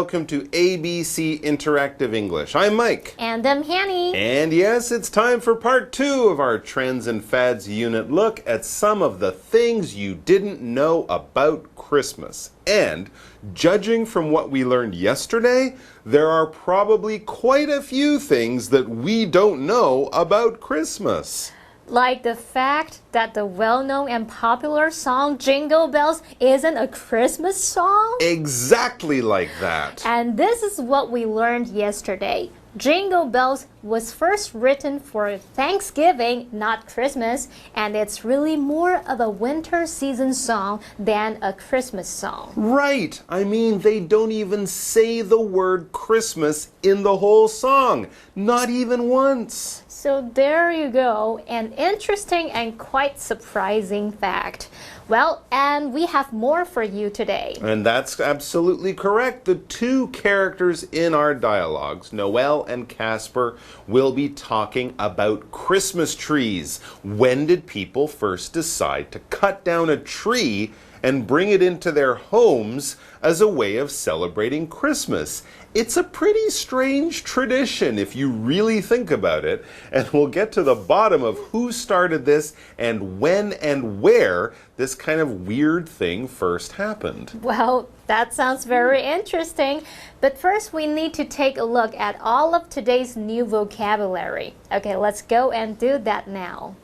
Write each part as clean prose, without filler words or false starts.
welcome to ABC Interactive English. I'm Mike. And I'm Hanny. And yes, it's time for part 2 of our Trends and Fads unit look at some of the things you didn't know about Christmas. And judging from what we learned yesterday, there are probably quite a few things that we don't know about Christmas. Like the fact that the well-known and popular song Jingle Bells isn't a Christmas song? Exactly like that. And this is what we learned yesterday. Jingle Bells was first written for Thanksgiving, not Christmas, and it's really more of a winter season song than a Christmas song. Right. I mean, they don't even say the word Christmas in the whole song. Not even once. So there you go, an interesting and quite surprising fact. Well, and we have more for you today. And that's absolutely correct. The two characters in our dialogues, Noel and Casper, will be talking about Christmas trees. When did people first decide to cut down a tree and bring it into their homes as a way of celebrating Christmas? It's a pretty strange tradition if you really think about it, and we'll get to the bottom of who started this and when and where this kind of weird thing first happened. Well, that sounds very interesting. But first, we need to take a look at all of today's new vocabulary. Okay, let's go and do that now.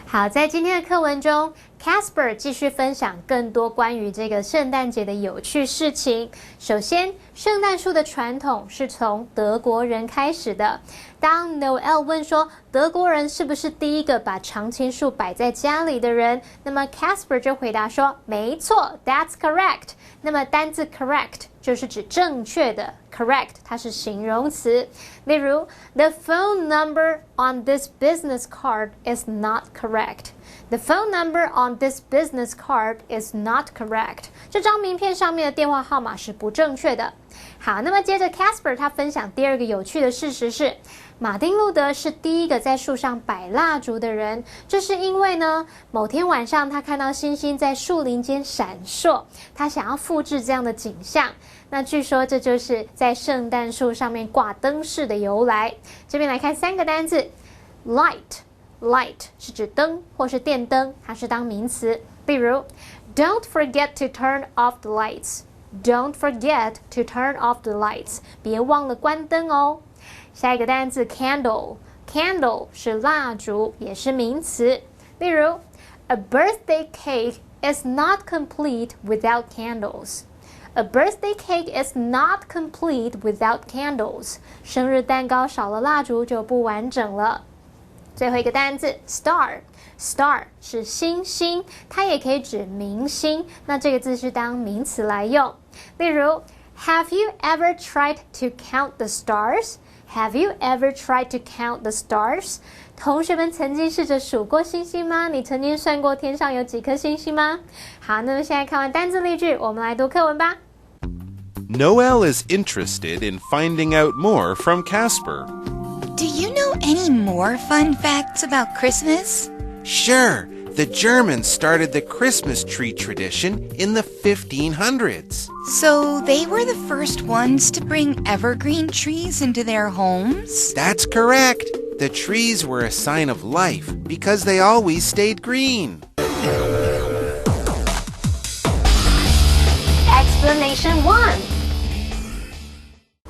好，在今天的课文中 Casper 继续分享更多关于这个圣诞节的有趣事情。首先，圣诞树的传统是从德国人开始的。当 Noel 问说德国人是不是第一个把常青树摆在家里的人，那么 Casper 就回答说没错 That's correct。 那么单字 correct 就是指正确的 correct 它是形容词。例如 The phone number on this business card is not correct。 The phone number on this business card is not correct。 这张名片上面的电话号码是不正确的。好，那么接着 Casper 他分享第二个有趣的事实是，马丁路德是第一个在树上摆蜡烛的人。这是因为呢，某天晚上他看到星星在树林间闪烁，他想要复制这样的景象。那据说这就是在圣诞树上面挂灯饰的由来。这边来看三个单字 Light 是指灯或是电灯，它是当名词。例如 Don't forget to turn off the lights。 Don't forget to turn off the lights。 别忘了关灯哦。下一个单字 Candle 是蜡烛，也是名词。例如 A birthday cake is not complete without candles。 A birthday cake is not complete without candles。 生日蛋糕少了蜡烛就不完整了。最后一个单字 Star 是星星，它也可以指明星，那这个字是当名词来用。例如 Have you ever tried to count the stars? Have you ever tried to count the stars? 同学们曾经试着数过星星吗？你曾经算过天上有几颗星星吗？好，那么现在看完单字例句，我们来读课文吧。Noel is interested in finding out more from Casper. Do you know any more fun facts about Christmas? Sure. The Germans started the Christmas tree tradition in the 1500s. So they were the first ones to bring evergreen trees into their homes? That's correct. The trees were a sign of life because they always stayed green. Explanation 1.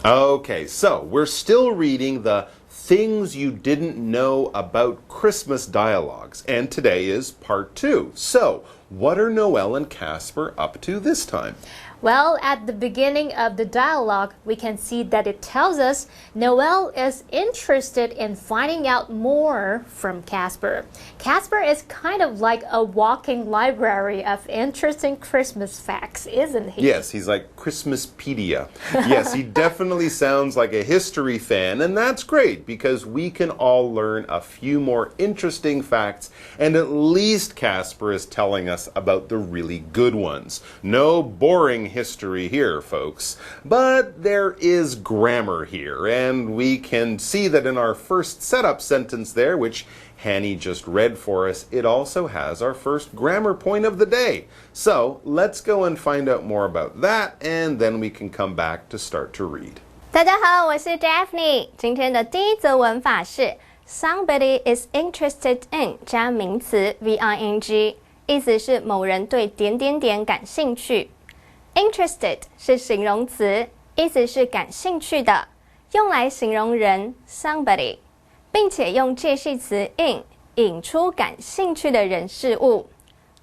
Okay, so we're still reading the Things You Didn't Know About Christmas dialogues, and today is part 2. So, what are Noel and Casper up to this time? Well, at the beginning of the dialogue, we can see that it tells us Noel is interested in finding out more from Casper. Casper is kind of like a walking library of interesting Christmas facts, isn't he? Yes, he's like Christmaspedia. Yes, he definitely sounds like a history fan, and that's great because we can all learn a few more interesting facts, and at least Casper is telling us about the really good ones. No boring history here, folks. But there is grammar here, and we can see that in our first setup sentence there, which Hanny just read for us, it also has our first grammar point of the day. So let's go and find out more about that, and then we can come back to start to read. 大家好，我是 Daphne。今天的第一则文法是 Somebody is interested in 加名词 VING， 意思是某人对点点点感兴趣。Interested 是形容词，意思是感兴趣的，用来形容人 somebody， 并且用介系词 in 引出感兴趣的人事物。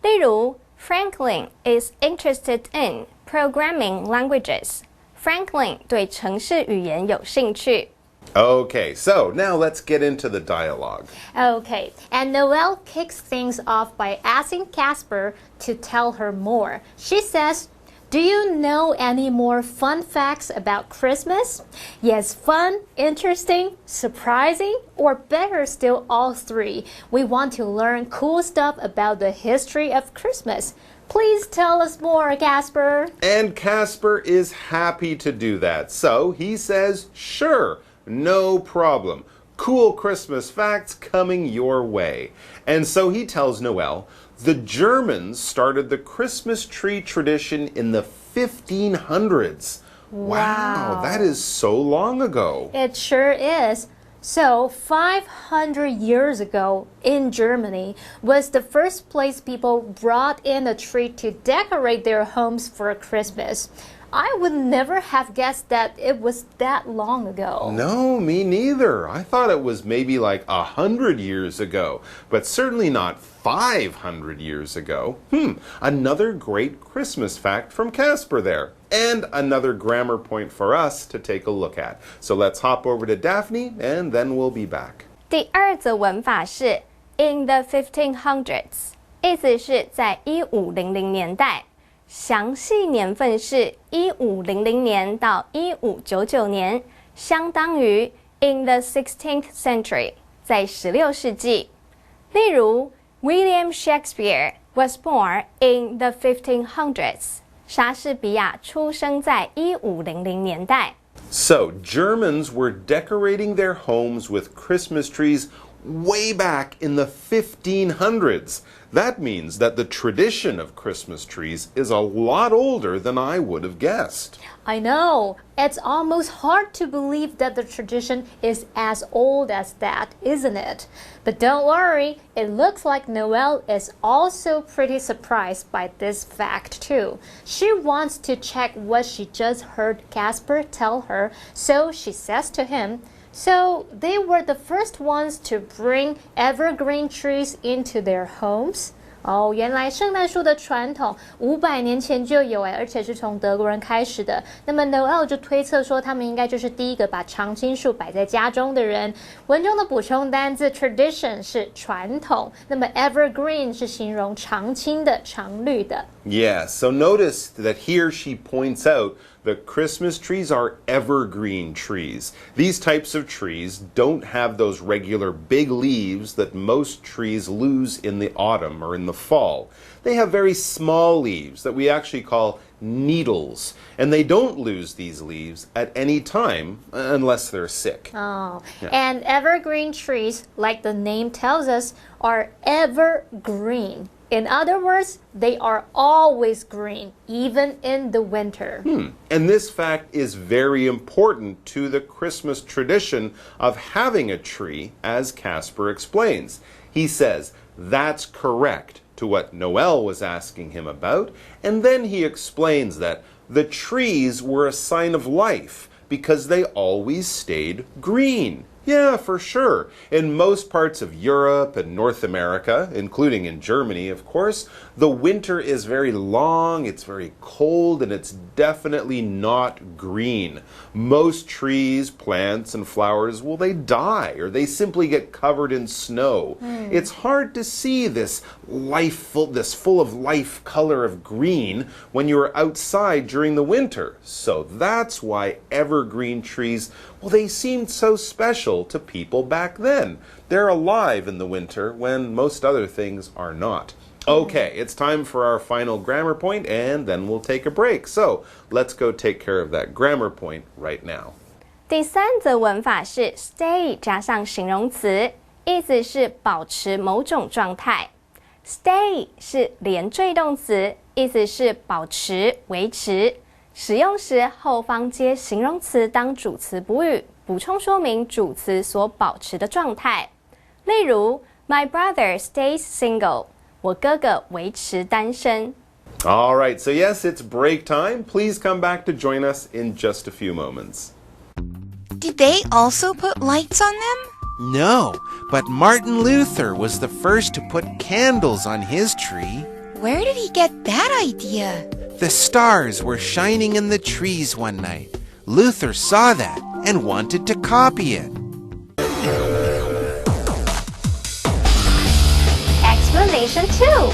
例如 Franklin is interested in programming languages。Franklin 对程式语言有兴趣。Okay, so now let's get into the dialogue. Okay, and Noelle kicks things off by asking Casper to tell her more. She says, "Do you know any more fun facts about Christmas? Yes, fun, interesting, surprising, or better still, all three. We want to learn cool stuff about the history of Christmas.Please tell us more, Casper." And Casper is happy to do that. So he says, sure, no problem. Cool Christmas facts coming your way. And so he tells Noelle, the Germans started the Christmas tree tradition in the 1500s. Wow, that is so long ago. It sure is.So, 500 years ago in Germany was the first place people brought in a tree to decorate their homes for Christmas. I would never have guessed that it was that long ago. No, me neither. I thought it was maybe like 100 years ago, but certainly not 500 years ago. Another great Christmas fact from Casper there. And another grammar point for us to take a look at. So let's hop over to Daphne and then we'll be back. 第二则文法是 in the 1500s， 意思是在1500年代，详细年份是1500年到1599年，相当于 in the 16th century， 在16世纪。例如 William Shakespeare was born in the 1500s。莎士比亚出生在1500年代。So, Germans were decorating their homes with Christmas trees way back in the 1500s. That means that the tradition of Christmas trees is a lot older than I would have guessed. I know. It's almost hard to believe that the tradition is as old as that, isn't it? But don't worry, it looks like Noelle is also pretty surprised by this fact too. She wants to check what she just heard Casper tell her, so she says to him, "So they were the first ones to bring evergreen trees into their homes?" 原来圣诞树的传统500年前就有而且是从德国人开始的。那么 Noelle 就推测说他们应该就是第一个把常青树摆在家中的人。文中的补充单字 tradition 是传统，那么 evergreen 是形容常青的、常绿的。Yeah, so notice that here she points out that Christmas trees are evergreen trees. These types of trees don't have those regular big leaves that most trees lose in the autumn or in the fall. They have very small leaves that we actually call needles, and they don't lose these leaves at any time unless they're sick. And evergreen trees, like the name tells us, are evergreen. In other words, they are always green, even in the winter. And this fact is very important to the Christmas tradition of having a tree, as Casper explains. He says, that's correct to what Noelle was asking him about, and then he explains that the trees were a sign of life because they always stayed green. Yeah, for sure. In most parts of Europe and North America, including in Germany, of course, the winter is very long, it's very cold, and it's definitely not green. Most trees, plants, and flowers, well, they die, or they simply get covered in snow. It's hard to see this full of life color of green when you're outside during the winter. So that's why evergreen trees, well, they seemed so special to people back then. They're alive in the winter when most other things are not. Okay, it's time for our final grammar point, and then we'll take a break. So let's go take care of that grammar point right now. 第三则文法是 stay 加上形容词，意思是保持某种状态。Stay 是连缀动词，意思是保持、维持。使用时后方接形容词当主词补语，补充说明主词所保持的状态。例如 My brother stays single. 我哥哥维持单身。All right, so yes, it's break time. Please come back to join us in just a few moments. Did they also put lights on them? No, but Martin Luther was the first to put candles on his tree. Where did he get that idea? The stars were shining in the trees one night. Luther saw that and wanted to copy it. Explanation 2.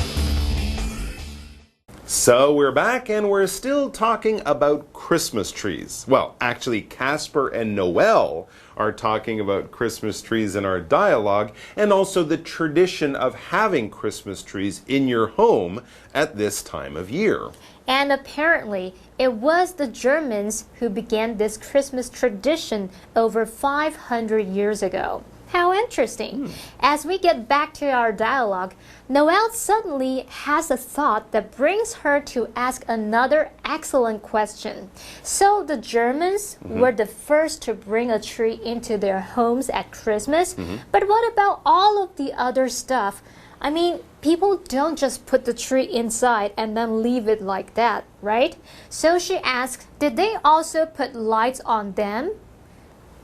So we're back and we're still talking about Christmas trees. Well, actually, Casper and Noel are talking about Christmas trees in our dialogue and also the tradition of having Christmas trees in your home at this time of year. And apparently, it was the Germans who began this Christmas tradition over 500 years ago. How interesting. As we get back to our dialogue, Noelle suddenly has a thought that brings her to ask another excellent question. So the Germans were the first to bring a tree into their homes at Christmas, but what about all of the other stuff? I mean, people don't just put the tree inside and then leave it like that, right? So she asked, did they also put lights on them?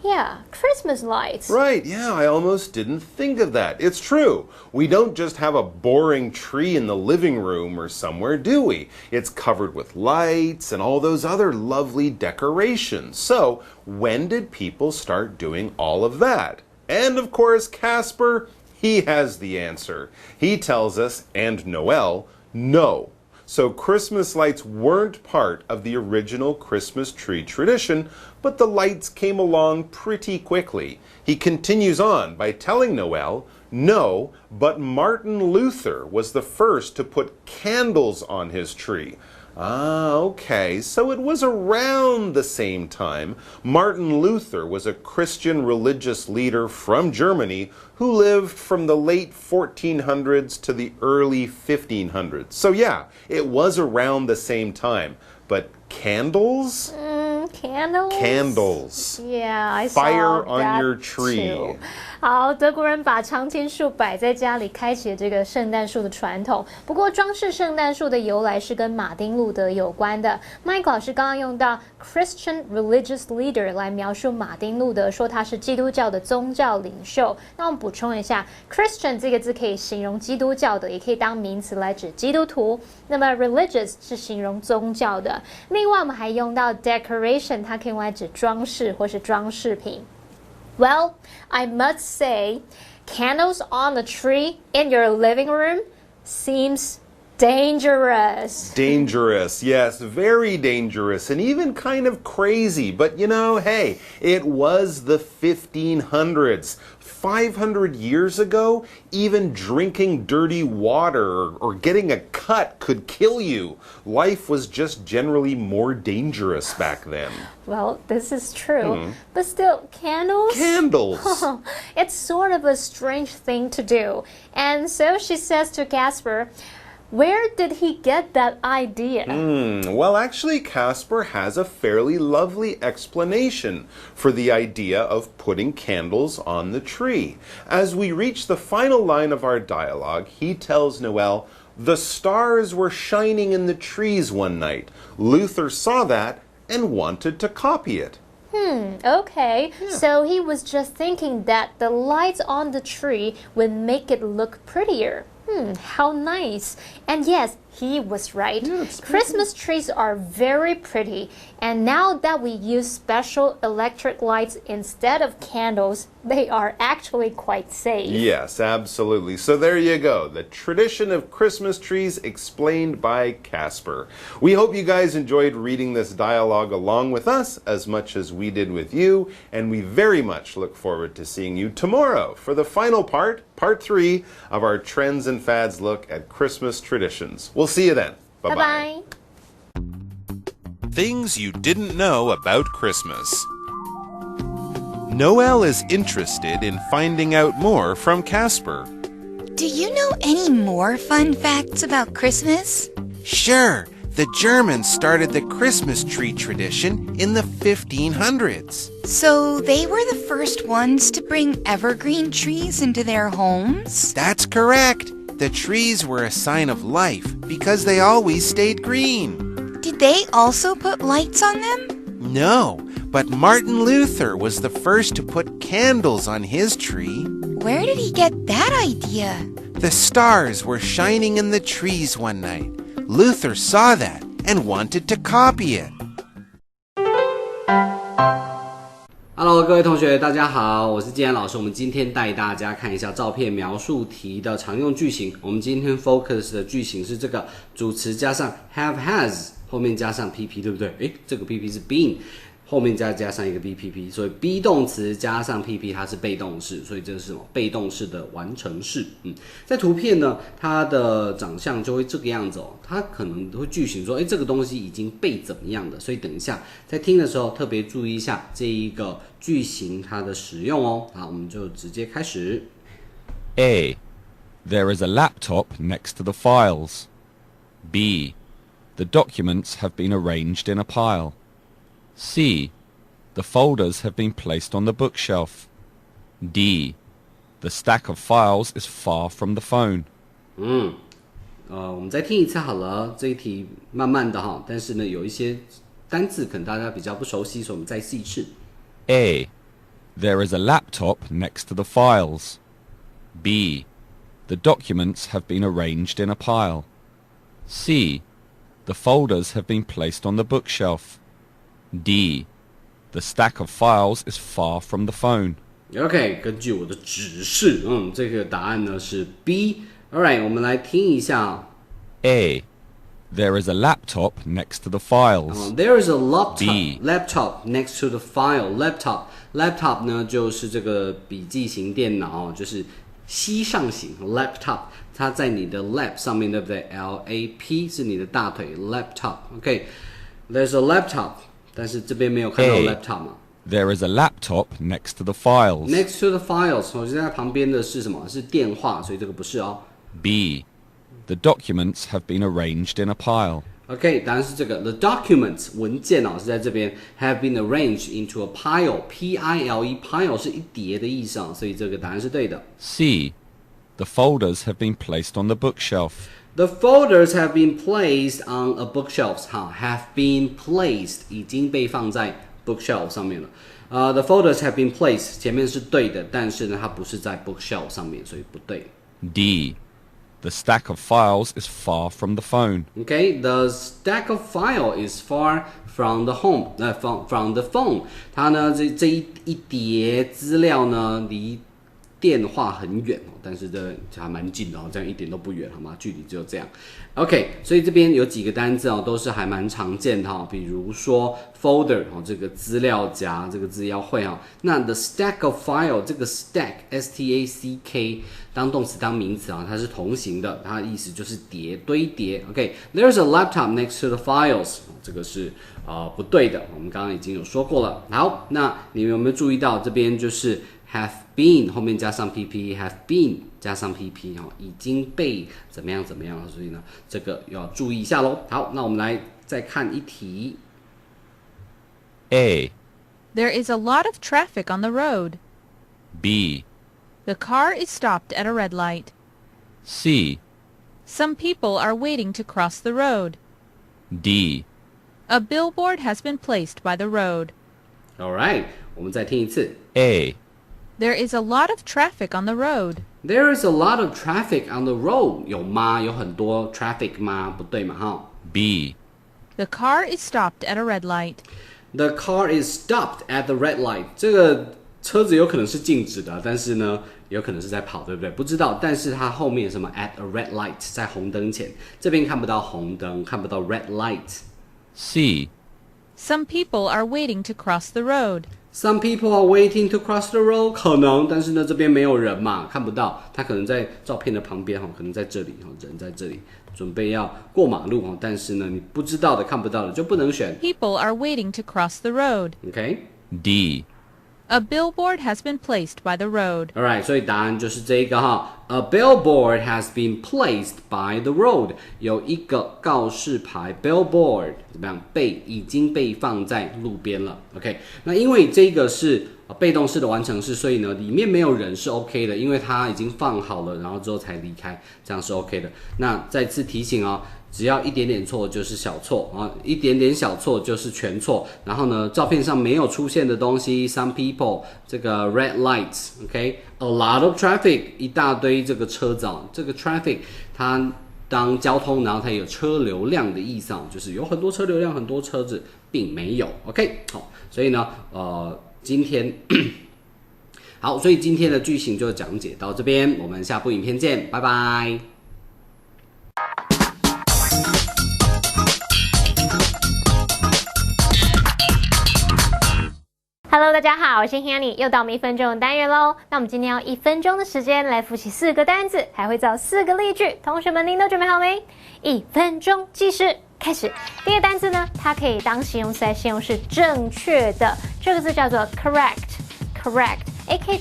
Yeah, Christmas lights. Right, yeah, I almost didn't think of that. It's true. We don't just have a boring tree in the living room or somewhere, do we? It's covered with lights and all those other lovely decorations. So, when did people start doing all of that? And of course, Casper, he has the answer. He tells us, and Noel, no. So Christmas lights weren't part of the original Christmas tree tradition, but the lights came along pretty quickly. He continues on by telling Noel, no, but Martin Luther was the first to put candles on his tree. Ah, okay, so it was around the same time. Martin Luther was a Christian religious leader from Germany who lived from the late 1400s to the early 1500s. So yeah, it was around the same time. But candles? Candles? Candles. Yeah, I saw Fire on that your tree. too. 好，德国人把常青树摆在家里，开启了这个圣诞树的传统。不过，装饰圣诞树的由来是跟马丁路德有关的。Mike 老师刚刚用到 Christian religious leader 来描述马丁路德，说他是基督教的宗教领袖。那我们补充一下 ，Christian 这个字可以形容基督教的，也可以当名词来指基督徒。那么 religious 是形容宗教的。另外，我们还用到 decoration， 它可以用来指装饰或是装饰品。Well, I must say, candles on a tree in your living room seems dangerous. Dangerous, yes, very dangerous, and even kind of crazy. But you know, hey, it was the 1500s. 500 years ago, even drinking dirty water or getting a cut could kill you. Life was just generally more dangerous back then. Well, this is true. But still, candles? Candles. It's sort of a strange thing to do. And so she says to Casper, where did he get that idea? Well, actually, Casper has a fairly lovely explanation for the idea of putting candles on the tree. As we reach the final line of our dialogue, he tells Noel, the stars were shining in the trees one night. Luther saw that and wanted to copy it. Okay. Yeah. So he was just thinking that the lights on the tree would make it look prettier. How nice. And yes, he was right. Yeah, Christmas trees are very pretty, and now that we use special electric lights instead of candles, they are actually quite safe. Yes, absolutely. So there you go. The tradition of Christmas trees explained by Casper. We hope you guys enjoyed reading this dialogue along with us as much as we did with you, and we very much look forward to seeing you tomorrow for the final part, part 3 of our Trends and Fads look at Christmas traditions. We'll see you then. Bye-bye. Bye-bye. Things you didn't know about Christmas. Noelle is interested in finding out more from Casper. Do you know any more fun facts about Christmas? Sure, the Germans started the Christmas tree tradition in the 1500s. So they were the first ones to bring evergreen trees into their homes? That's correct. The trees were a sign of life because they always stayed green. Did they also put lights on them? No, but Martin Luther was the first to put candles on his tree. Where did he get that idea? The stars were shining in the trees one night. Luther saw that and wanted to copy it. Hello， 各位同学，大家好，我是建安老师。我们今天带大家看一下照片描述题的常用句型。我们今天 focus 的句型是这个主词加上 have has， 后面加上 PP， 对不对？这个 PP 是 been， 后面加上一个 BPP， 所以 be 动词加上 PP 它是被动式，所以这是什么？被动式的完成式。在图片呢，它的长相就会这个样子哦。它可能会句型说，这个东西已经被怎么样的，所以等一下在听的时候特别注意一下这一个句型它的使用哦。好，我们就直接开始。A. There is a laptop next to the files. B. The documents have been arranged in a pile. C. The folders have been placed on the bookshelf. D. The stack of files is far from the phone. 我们再听一次好了，这一题慢慢的哈，但是呢有一些单字可能大家比较不熟悉，所以我们再试一次。A. There is a laptop next to the files. B. The documents have been arranged in a pile. C. The folders have been placed on the bookshelf. D. The stack of files is far from the phone. OK， 根据我的指示，这个答案呢是 B。Alright， 我们来听一下。A. There is a laptop next to the files. There is a laptop, B. laptop next to the file. Laptop 呢就是这个笔记型电脑，就是膝上型 laptop， 它在你的 lap 上面，对不对 ？LAP 是你的大腿 laptop。OK，there's a laptop， 但是这边没有看到 laptop 嘛。There is a laptop next to the files. Next to the files， 我现在旁边的是什么？是电话，所以这个不是哦。B. The documents have been arranged in a pile. OK， 答案是这个。The documents 文件是在这边 have been arranged into a pile，P-I-L-E pile 是一叠的意思所以这个答案是对的。C. The folders have been placed on the bookshelf. The folders have been placed on a bookshelf. Have been placed 已经被放在 bookshelf 上面了。The folders have been placed 前面是对的，但是呢它不是在 bookshelf 上面，所以不对。D. The stack of files is far from the phone. Okay, the stack of file is far from the from the phone. 它呢这一叠资料呢离电话很远但是这还蛮近的这样一点都不远好吗？距离只有这样。OK， 所以这边有几个单字都是还蛮常见的比如说 folder 这个资料夹这个字要会那 the stack of file 这个 stack S-T-A-C-K 当动词当名词它是同形的，它的意思就是堆叠。OK，there's a laptop next to the files 这个是不对的，我们刚刚已经有说过了。好，那你们有没有注意到这边就是have been 后面加上 PP have been 加上 PP 已经被怎么样怎么样了，所以呢这个要注意一下咯。好，那我们来再看一题。A. There is a lot of traffic on the road. B. The car is stopped at a red light. C. Some people are waiting to cross the road. D. A billboard has been placed by the road. Alright， 我们再听一次。A. There is a lot of traffic on the road. There is a lot of traffic on the road. 有吗？有很多 traffic 吗？不对嘛哈。B. The car is stopped at a red light. The car is stopped at the red light. 这个车子有可能是静止的，但是呢，有可能是在跑，对不对？不知道，但是它后面什么 at a red light 在红灯前，这边看不到红灯，看不到 red light。C. Some people are waiting to cross the road. Some people are waiting to cross the road. 可能，但是呢，这边没有人嘛，看不到。他可能在照片的旁边哈，可能在这里哈，人在这里，准备要过马路哈，但是呢，你不知道的、看不到的就不能选。People are waiting to cross the road. OK。D. A billboard has been placed by the road. Alright， 所以答案就是这一个哈。A billboard has been placed by the road. 有一个告示牌 billboard 怎么样？已经被放在路边了。OK， 那因为这个是被动式的完成式，所以呢里面没有人是 OK 的，因为它已经放好了，然后之后才离开，这样是 OK 的。那再次提醒哦。只要一点点错就是小错啊，一点点小错就是全错。然后呢，照片上没有出现的东西 ，some people 这个 red lights，OK，a lot of traffic 一大堆这个车子啊，这个 traffic 它当交通，然后它有车流量的意思啊，就是有很多车流量，很多车子，并没有 OK 好，所以呢，今天好，所以今天的句型就讲解到这边，我们下部影片见，拜拜。Hello， 大家好，我是 Hanny， 又到我们1分钟的单元喽。那我们今天用1分钟的时间来复习4个单字，还会造4个例句。同学们，您都准备好没？1分钟计时开始。第一个单字呢，它可以当形容词来形容是正确的，这个字叫做 correct。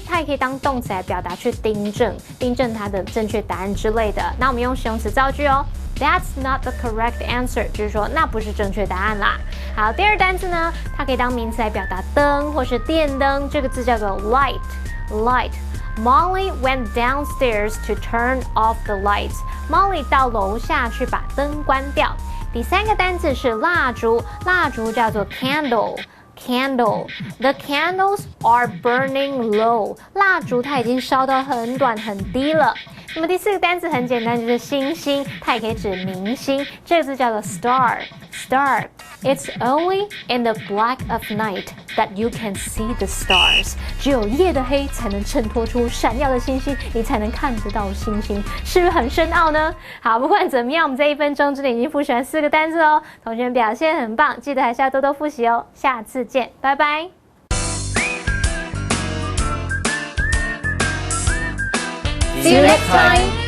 它也可以当动词来表达去订正它的正确答案之类的。那我们用形容词造句哦。That's not the correct answer， 就是说那不是正确答案啦。好，第二单字呢，它可以当名词来表达灯或是电灯，这个字叫做 light。Molly went downstairs to turn off the lights. Molly 到楼下去把灯关掉。第三个单字是蜡烛，蜡烛叫做 candle。The candles are burning low. 蜡烛它已经烧到很短很低了。那么第4个单词很简单，就是星星，它也可以指明星，这个字叫做 star。Star. It's only in the black of night that you can see the stars. 只有夜的黑才能衬托出闪耀的星星，你才能看得到星星，是不是很深奥呢？好，不管怎么样，我们在1分钟之内已经复习完4个单词哦。同学们表现很棒，记得还是要多多复习哦。下次见，拜拜。See you next time.